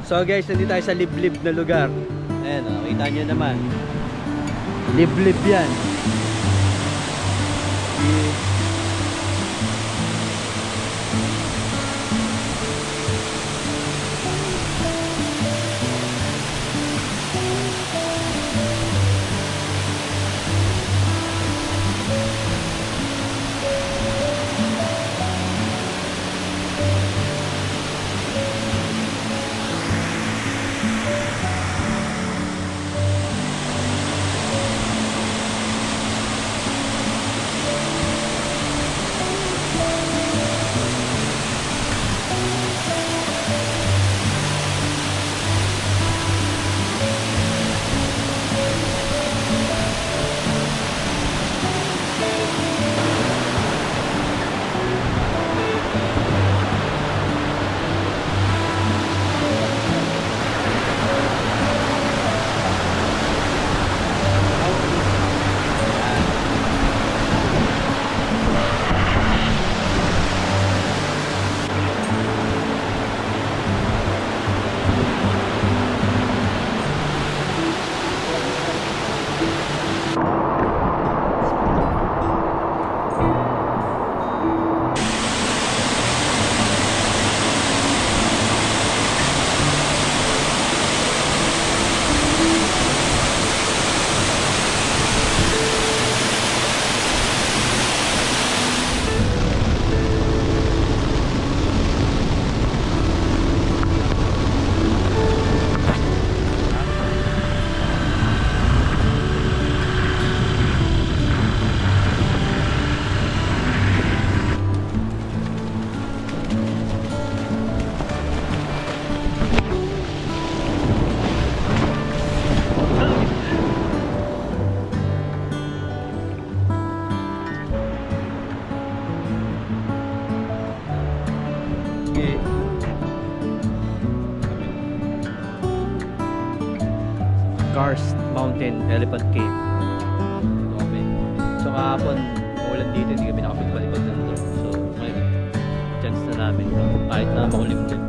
So guys, nandito tayo sa liblib na lugar. Ayan, kita nyo naman. Liblib yan. Karst Mountain Elephant Cave. So kahapon maulan dito, hindi kami nakapagpalikod ng drone. So ngayon, chance na namin kahit na makulim din.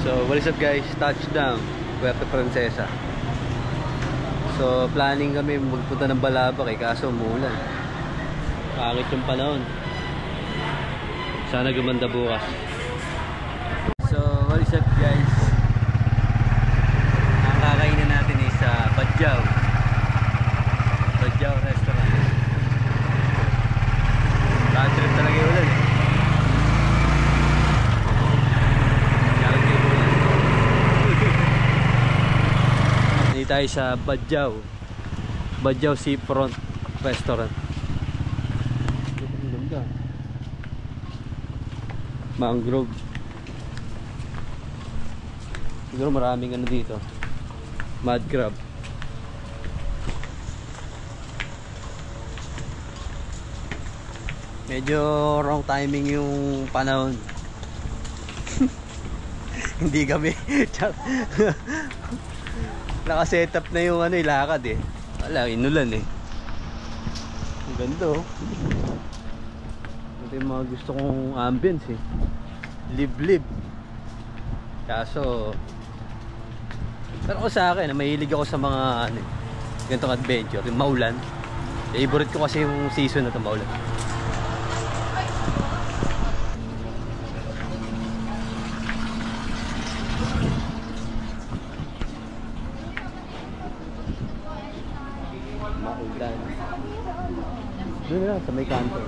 So, what is up guys? Touchdown, Puerto Princesa. So, planning kami magpunta ng Balabac kaso umulan. Pangit yung panahon. Sana gumanda bukas. So, what is up guys? Ang kakainan natin is Badyaw. Badyaw restaurant. Bad trip talaga yung ulan. Dito tayo sa Badyaw. Badyaw Seafront Restaurant. Mangrove. Siguro maraming ano dito. Mud crab. Medyo wrong timing yung panahon. Hindi kami naka-setup na yung ano, ilakad eh. Wala, inulan eh. Ang ganda oh. Ito yung mga gusto kong ambience eh. Live-live. Kaso pero ko sa akin, mahilig ako sa mga ano, ganitong adventure, yung maulan. Favorite ko kasi yung season na ito, maulan. Maulan. Doon lang sa may kanto.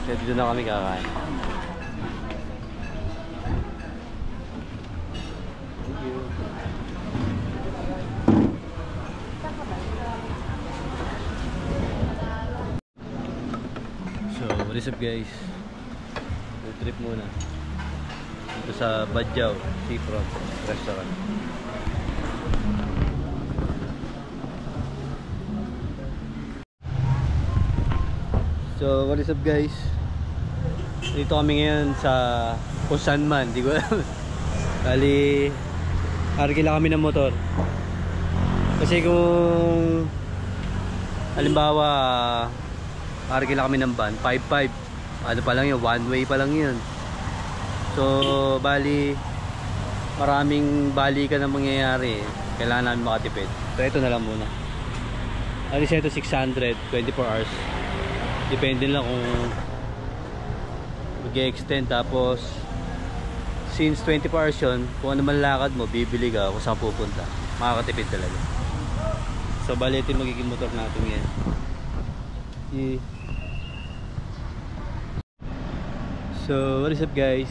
Kaya dito na kami kakain. Thank you. So, what is up guys? Road trip muna. Dito sa Badyaw Seafront Restaurant. So, what is up guys? Dito kami ngayon sa kung saan man, di ko alam. Bali, arkila kami ng motor. Kasi kung halimbawa arkila kami ng van, 5-5. Ano pa lang yun, one way pa lang yun. So, bali, maraming balikan na mangyayari. Kailangan namin makatipid. So, ito na lang muna. Alis ito 600, 24 hours. Depende lang kung mag-extend. Tapos since 24 hours yun, kung ano man lakad mo, bibili ka kung saan pupunta. Makakatipid talaga. So bali ito yung magiging motor natin yan. So what is up guys?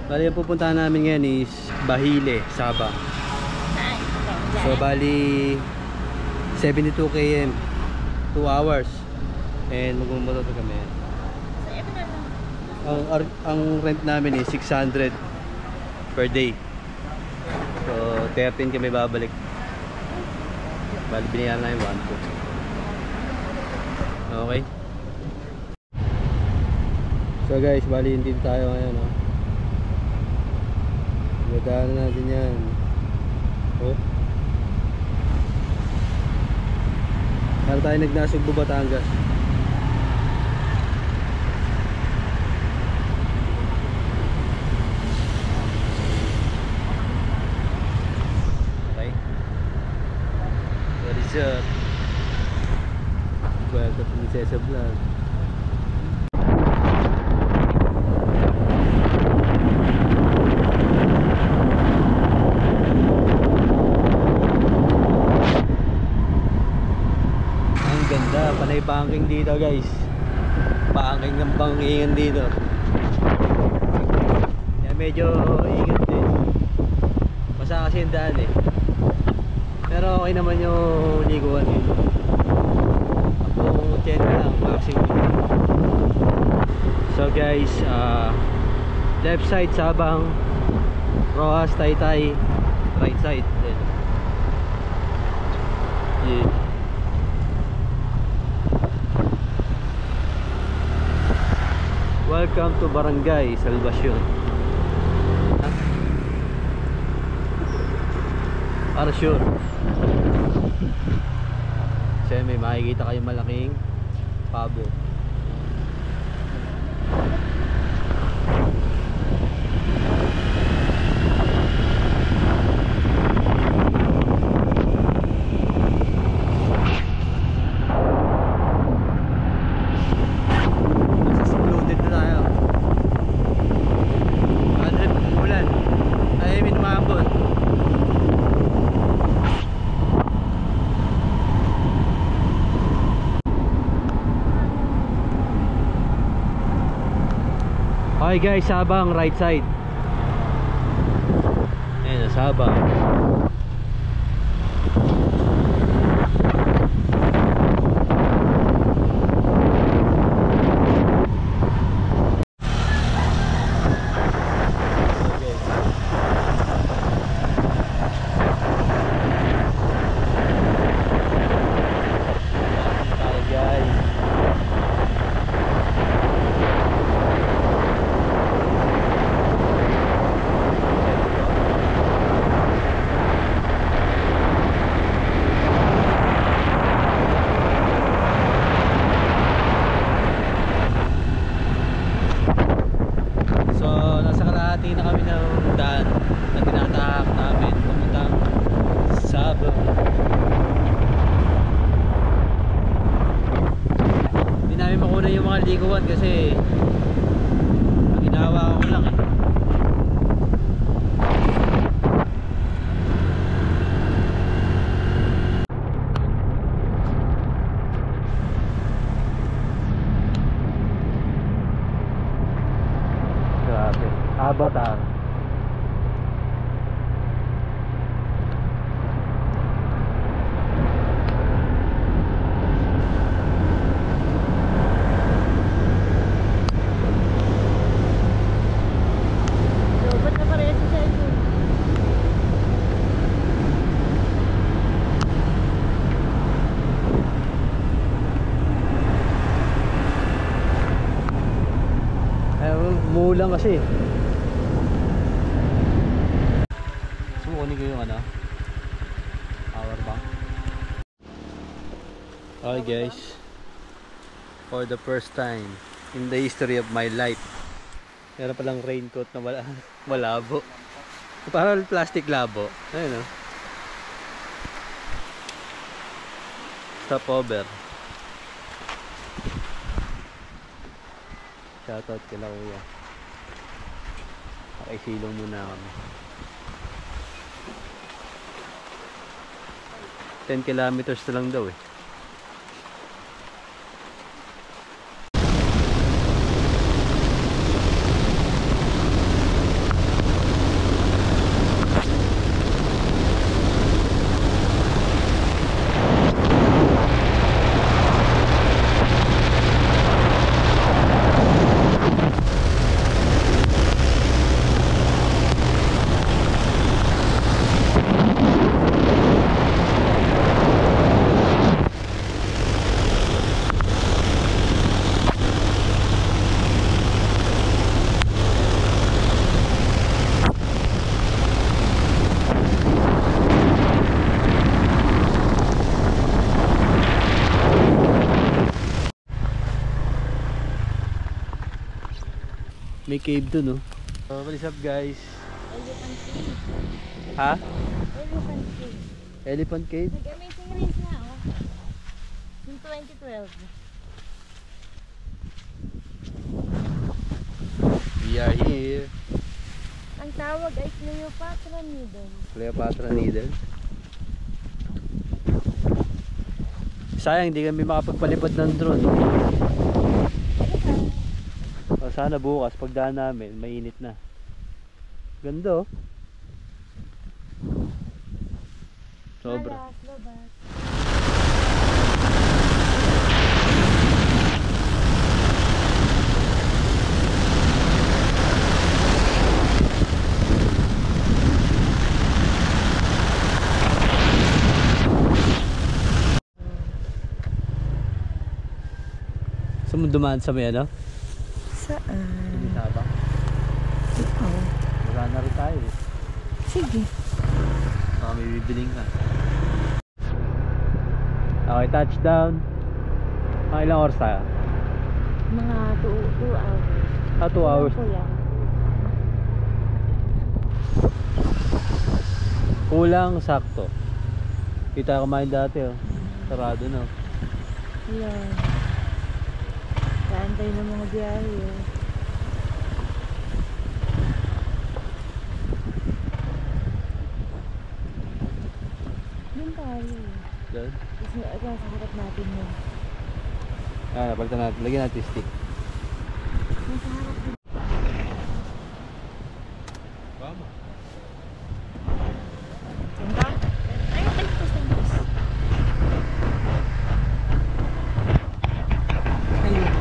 Bali yung pupuntahan namin ngayon is Bahile, Sabah. So bali 72 km, 2 hours. And magmumotor kami. Ang rent namin is 600 per day. So 13 kami babalik. Bali biniyan namin 1-2. Okay. So guys, bali hindi tayo ngayon oh. Gagana natin yan. Oh. Para tayo nagnasugbo Batangas. Welcome to Princesa Vlog. Ang ganda, panay banking dito guys. Banking ng bankingan dito. Yan, medyo ingat din. Basa kasi yung daan eh. Pero okay naman yung liguan dito. Ako 10 na lang maximum. So guys, left side Sabang, Rojas, Taytay, right side. Yeah. Welcome to Barangay Salvacion. Para sure. Kasi may makikita kayong malaking pabo. Okay guys, Sabang right side. Ayan, Sabang. Liguan kasi ginawa ko lang eh. Grabe, Avatar. Umuulan kasi. Sumukunin ko yung ano, power bank. Okay guys, for the first time in the history of my life, meron palang raincoat na malabo. Parang plastic labo. Ayun o. Stopover. Shoutout kila kuya. Pakaisilong muna kami. 10 kilometers na lang daw eh. May cave dun, no? What is up, guys? Elephant cave. Ha? Elephant cave. Elephant cave? Nag-amazing race na, oh. In 2012. We are here. Ang tawag ay Cleopatra Needle. Cleopatra Needle. Sayang, hindi kami makapagpalipad ng drone. O, sana bukas pagdaan namin, mainit na. Ganda, oh. Sobra. Malas, labas. Saan mo dumaan sa may ano? Saan? Hindi Sabang. Ikaw. Wala na rin tayo eh. Sige. Baka may bibiling ka. Okay, touchdown. Mga ilang oras tayo? Mga 2 hours. 2 hours. Kuya. Kulang, sakto. Kita kumain dati oh. Sarado na oh. Ayan. Kaantay ng mga biyahe eh. Doon tayo. Doon? Kasi sa harap natin yun. Napalitan natin. Lagyan natin stick. Nasa harap din. Tama. Ganda? Ay, talipos. Ayun.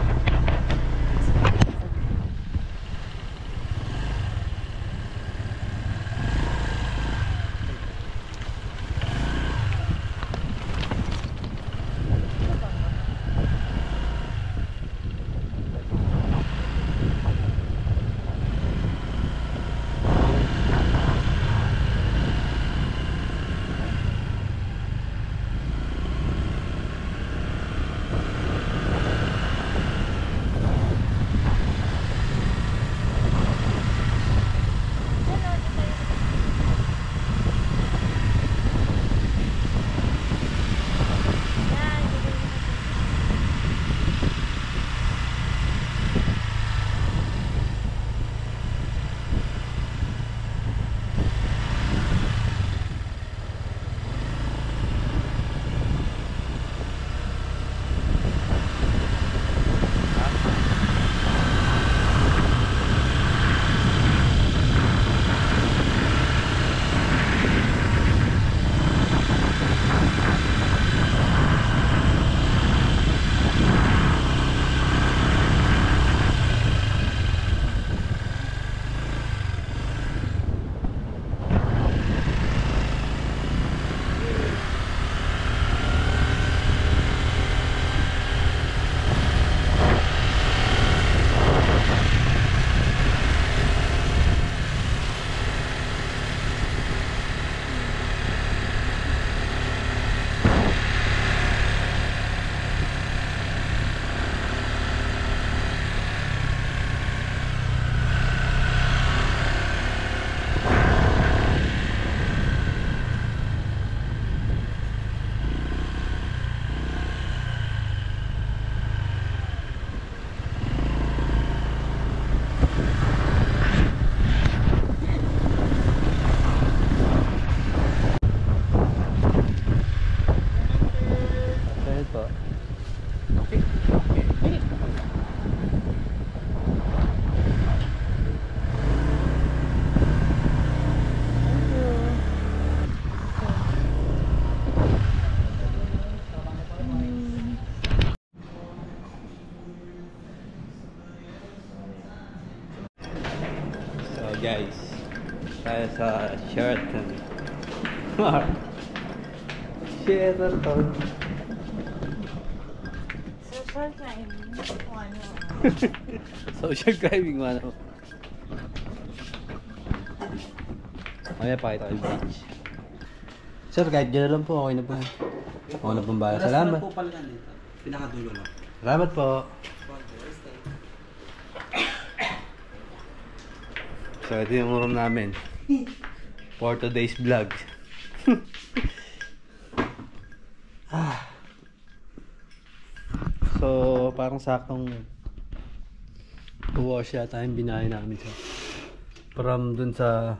Guys, tayo sa Sheraton. Sheraton. Social time. Ano? Social driving man. Mamaya pakita ko yung beach. Sir, kahit dyan na lang po. Okay na po. Okay na pong bala. Salamat. Pinakadulo lang. Salamat po. So, ito yung room namin. For today's vlog. So, parang saktong 2 hours yata yung binahay namin sa from dun sa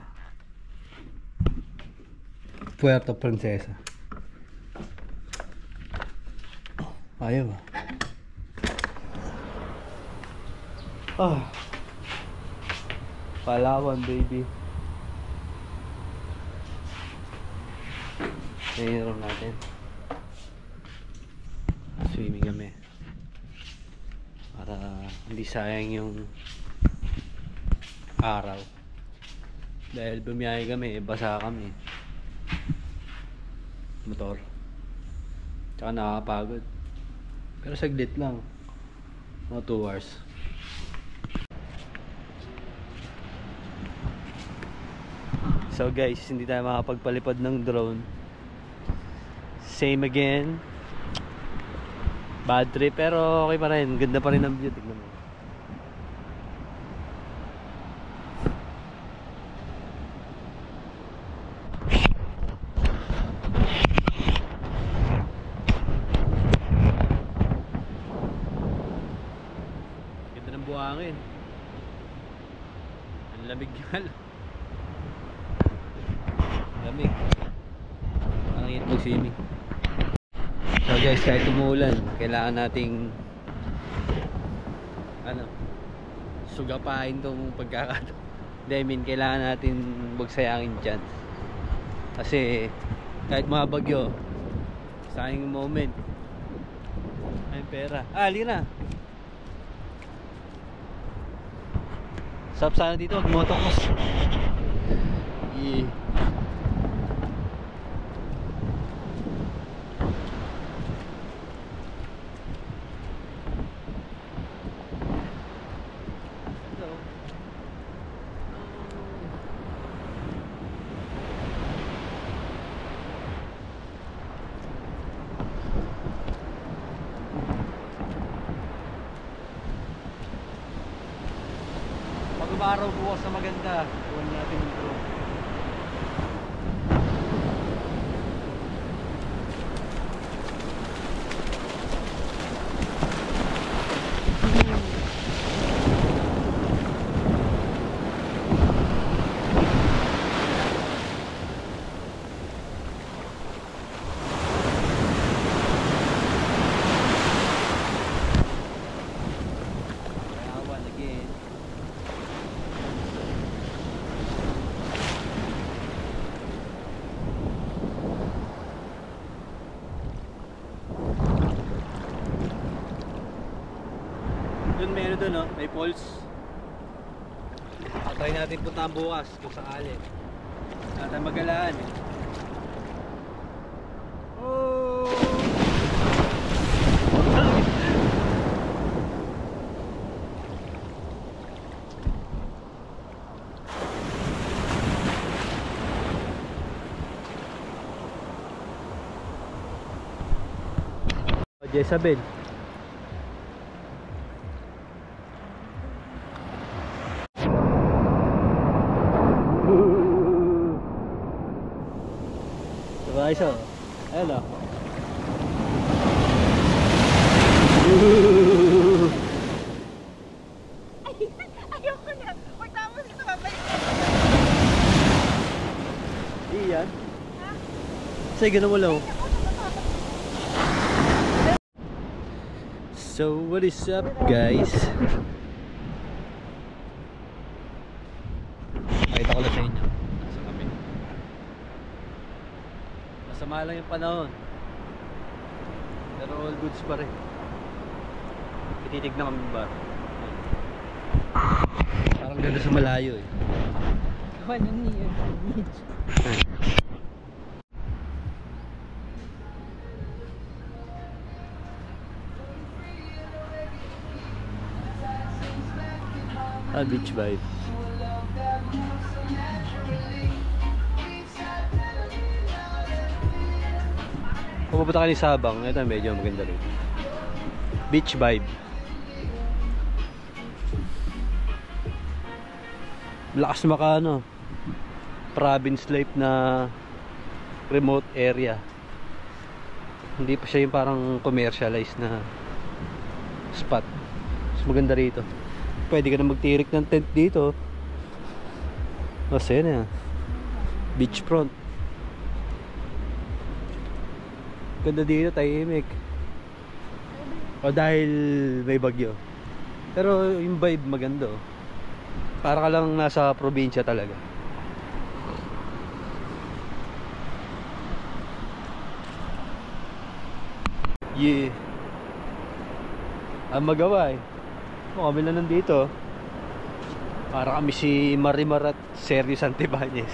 Puerto Princesa. Ayaw ah. Palawan, baby. Ayan yung room natin. Swimming kami. Para hindi sayang yung araw. Dahil bumiyahe kami, basa kami. Motor. Tsaka nakakapagod. Pero saglit lang. Mga 2 hours. So guys, hindi tayo makapagpalipad ng drone. Same again. Bad trip, pero okay pa rin. Ganda pa rin ang view. Tignan mo. Ganda ng buhangin. Ang lamig nga lang. Lamig. Parang yun mag-swimming. So guys, kahit umuulan, kailangan nating sugapain tong pagkakataon. I mean, kailangan natin magsayangin dyan. Kasi kahit mga bagyo, sayang moment. Ay pera. Halika na. Sarap sana dito, mag-motocross. Yeah. Pag-umaraw bukas na maganda, huwag natin yung drone. Doon may ano doon, no? May falls. Try natin puntahan bukas kung sakali. Natin magalaan eh. Oh! Jezabel. Diba isa? Ayan o. Ayoko na. Pagtapos ito, babalik na. Iyan. Sige, ganun mo lang. So, what is up guys? Pakita ko lang sa inyo. Nasa kami. Masama lang yung panahon. Pero all goods pa rin. Ititig na kami ba? Parang ganda sa malayo eh. Ano niya? Beach vibe. Kung pupunta ka ni Sabang, ito medyo maganda rin. Beach vibe. Lakas maka ano, province life na remote area. Hindi pa siya yung parang commercialized na spot. Mas maganda rito. Pwede ka na magtirik ng tent dito. Kasi yan, beachfront. Ganda dito, tahimik. O dahil may bagyo. Pero yung vibe maganda. Para ka lang nasa probinsya talaga. Yeah. Ang magawa eh. Kami na nandito. Para kami si Marimar at Sergio Santibanez.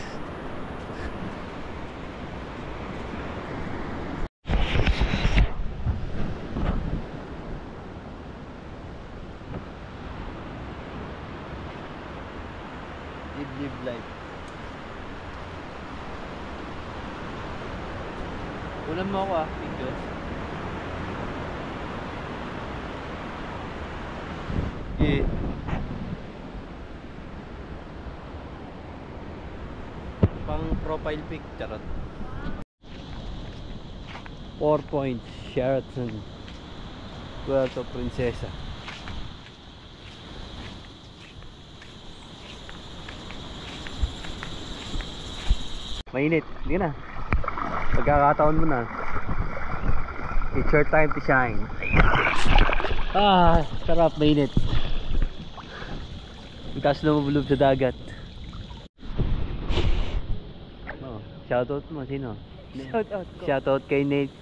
Live life. Kunan mo ako picture. Yeah. Pang profile pic, charot. 4 Points, Sheraton, Puerto Princesa. Mainit, hindi na. Pagkakataon mo na. It's your time to shine. Ah, sarap, mainit. Taas na mabulog sa dagat. Oh, shoutout mo, sino? Shoutout ko. Shoutout kay Nate.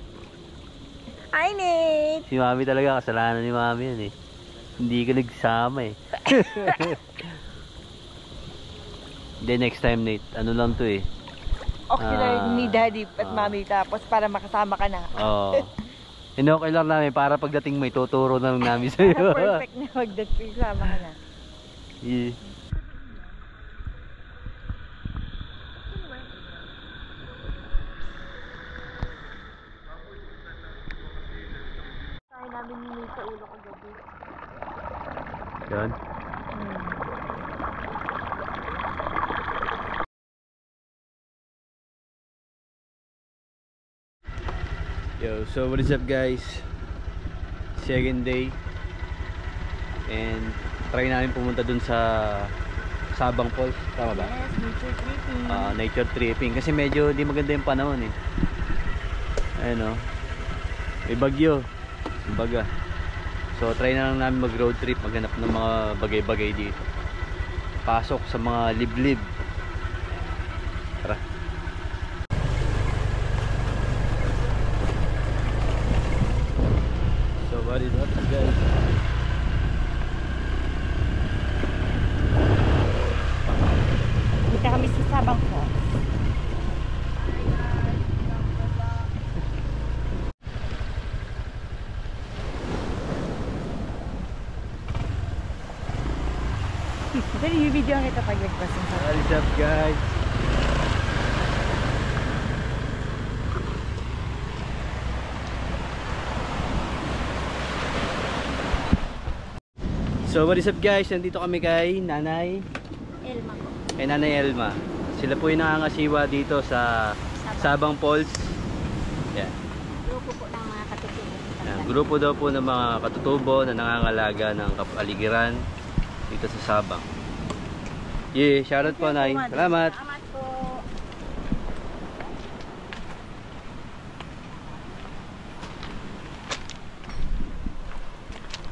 Hi, Nate! Si Mami talaga, kasalanan ni Mami yan eh. Hindi ka nagsama eh. Hindi, next time Nate, ano lang to eh. Auxiliary ni Daddy at Mami tapos para makasama ka na. Oo. Okay lang namin para pagdating may tuturo na lang namin sa'yo. Perfect na magdating, sama ka na. Yeah. Kaya namin nilay sa ulo ko gabi. Yan. Yo, so what is up guys? Second day. And try namin pumunta dun sa Sabang Falls, tama ba? Yes, nature tripping. Nature tripping kasi medyo hindi maganda yung panahon eh. Ayun oh. May bagyo. Baga. So try na lang namin mag road trip, maghanap ng mga bagay-bagay dito. Pasok sa mga liblib. Tara. So what is up guys? Dito kami sa Sabang Falls. Dali, yung video ang ito pag nagpasin sa What is up guys? So what is up guys? Nandito kami kay Nanay Elma ko. Kay Nanay Elma. Sila po yung nangangasiwa dito sa Sabang Falls. Yan. Grupo po ng mga katutubo. Yan. Grupo daw po ng mga katutubo na nangangalaga ng kapaligiran dito sa Sabang. Yeah, shoutout po Nay. Salamat. Salamat po.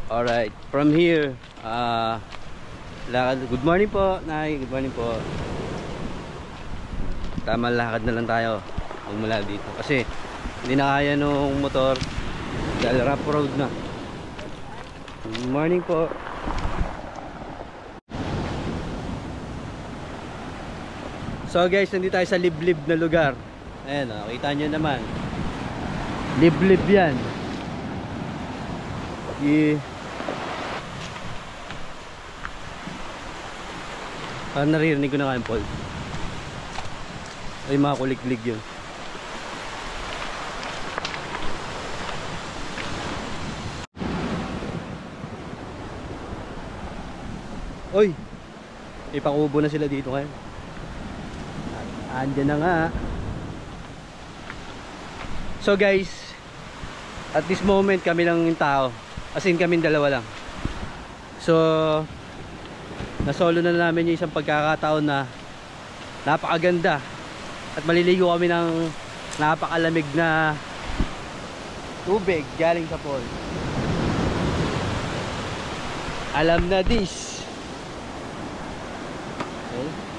Alright, from here, lakad. Good morning po, Nay. Good morning po. Tama, lakad na lang tayo magmula dito. Kasi hindi na kaya nung motor dahil rough road na. Good morning po. So guys, nandito tayo sa liblib na lugar. Ayan, kita nyo naman. Liblib yan. Yeah. Parang naririnig ko na kayo, Paul. Ay, mga kuliklig yun. Oy! Ipakubo na sila dito kayo. Andyan na nga. So guys, at this moment kami lang yung tao. As in kaming dalawa lang. So nasolo na namin yung isang pagkakataon na napakaganda. At maliligo kami ng napakalamig na tubig galing sa pool. Alam na this. Okay.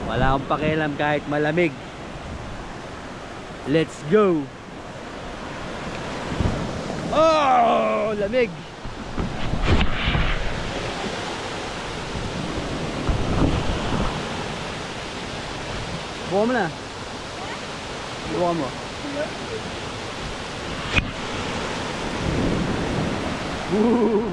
Wala akong pakialam kahit malamig. Let's go. Oh, lamig. Buka mo na. Buka mo. Woo.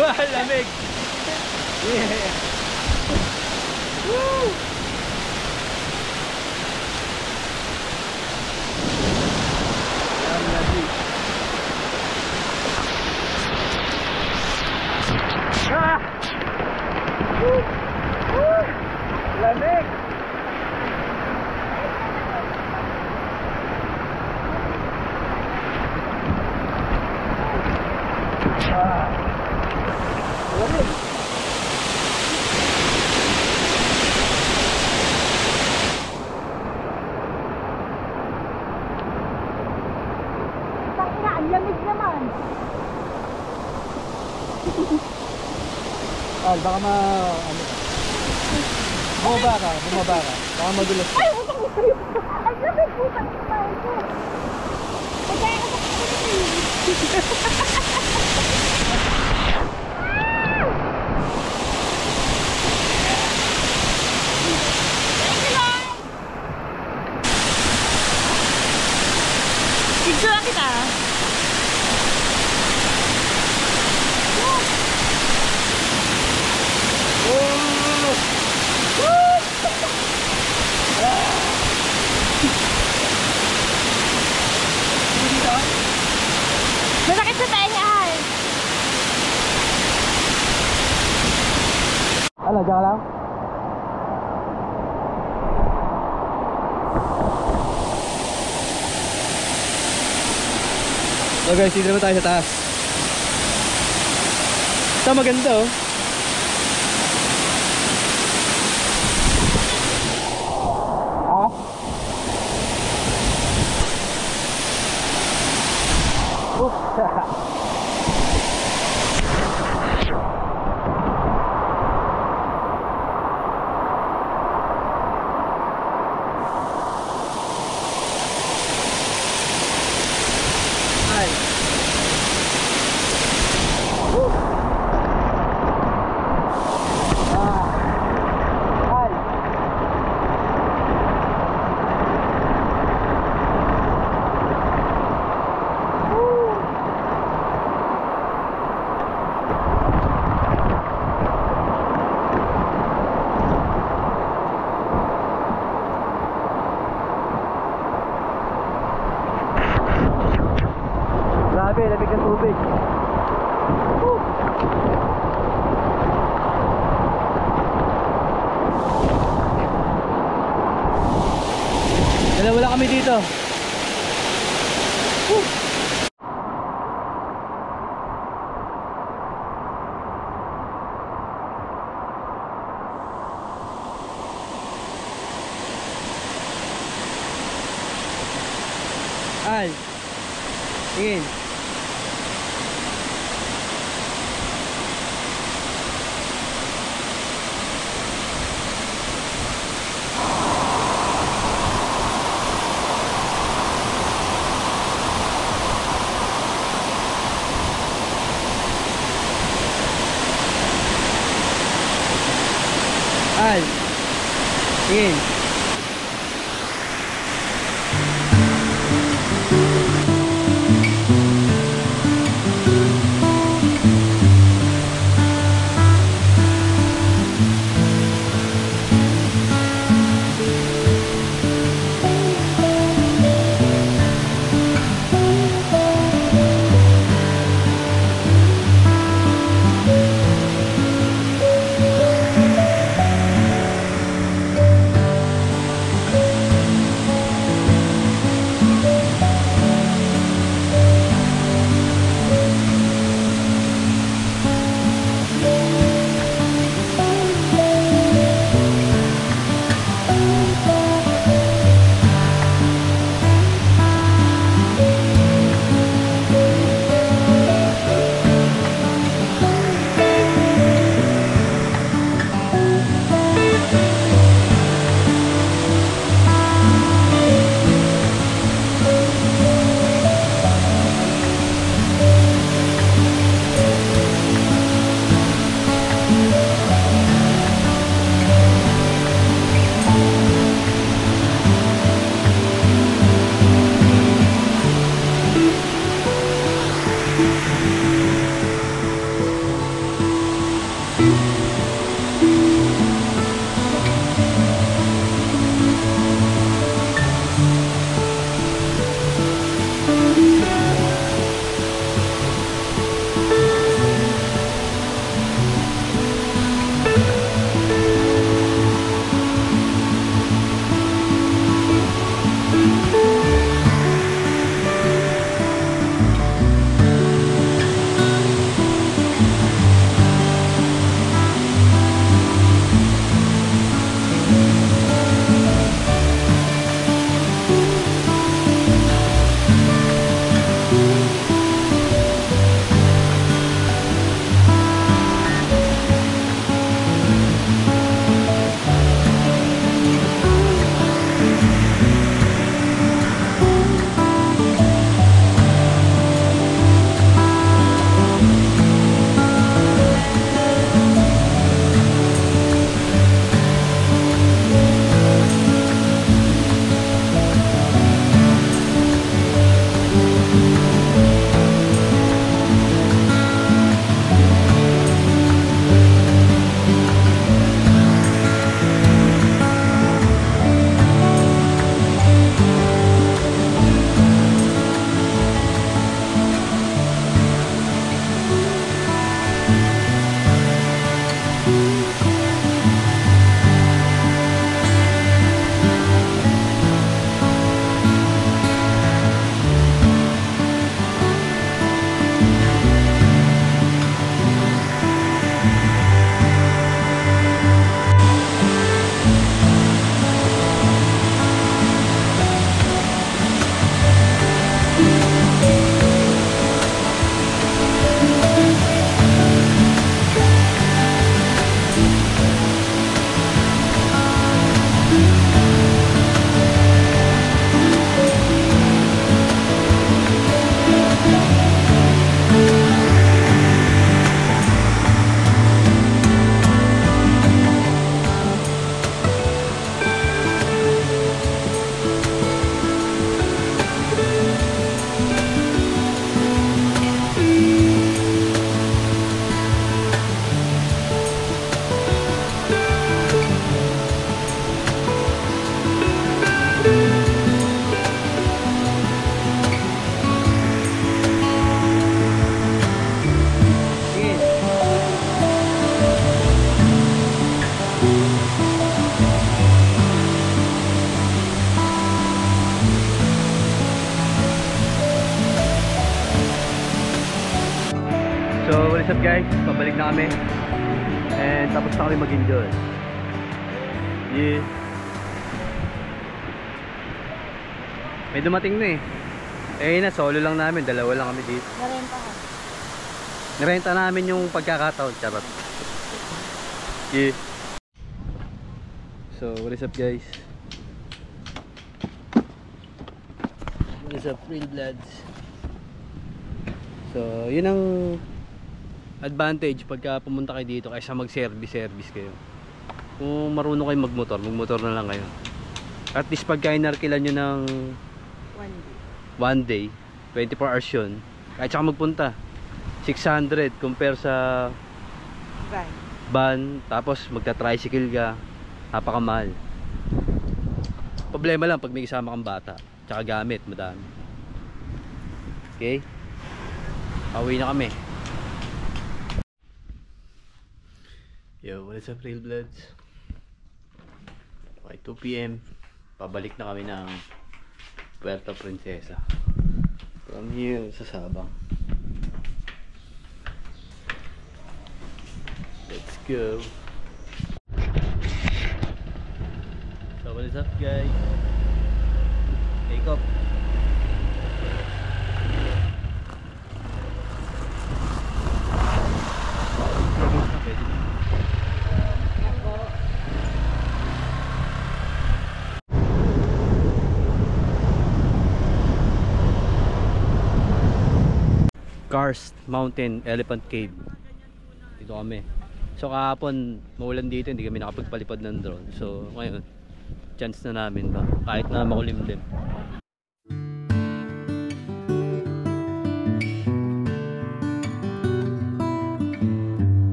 Wah, lamig! Yeah! Woo! Ang lamig! Ah! Woo! Woo! Lamig! Ang lamig naman. Baka ano ka? Bumaba ka. Baka magulas ka. Ay, utang ito yun. Ang lamig, utang ito. Kaya ka picture kita. Masakit sa tenga ay. Ano, diyan ka lang? So guys, dito naman tayo sa taas. Ito maganda oh. Ah? Grabe, lamig ng tubig. Wala kami dito. Al, tingin. Al, tingin. what's up guys? Pabalik na kami. And tapos na kami mag-enjoy. Yeah. May dumating na eh. Na, solo lang namin. Dalawa lang kami dito. Narentahan. Nirenta namin yung pagkakataon. Charot. Yeah. So, what is up guys? What is up real bloods? So, yun ang advantage pagka pumunta kayo dito kaysa mag-service kayo. Kung marunong kayo magmotor na lang kayo. At least pagka inarkilan nyo ng 1 day, 24 hours yun, kahit saka magpunta 600 compare sa van, tapos magta-tricycle ka, napakamahal. Problema lang pag may kasama kang bata tsaka gamit, madami. Okay, pauwi na kami. Yo, what is up real bloods? Okay, 2 PM pabalik na kami ng Puerto Princesa from here sa Sabang. Let's go. So what is up guys? Take off. Karst Mountain Elephant Cave. Dito kami. So kahapon maulan dito, hindi kami nakapagpalipad ng drone. So ngayon, chance na namin ba kahit na makulimlim.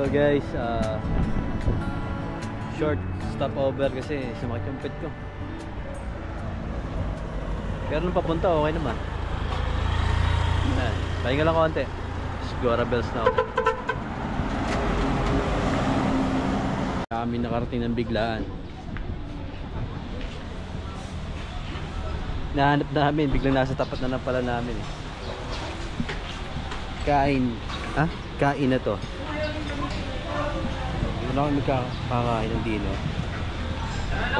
So guys, short stopover kasi sumakit yung pet ko. Pero nung papunta, okay naman. Ayan, pahinga lang konti. Sigura bells na ako. Kami nakarating ng biglaan. Nahanap namin, biglang nasa tapat na pala namin eh. Kain. Kain na to. Hindi na kami kakain ng dino.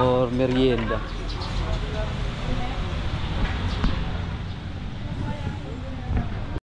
Or merienda.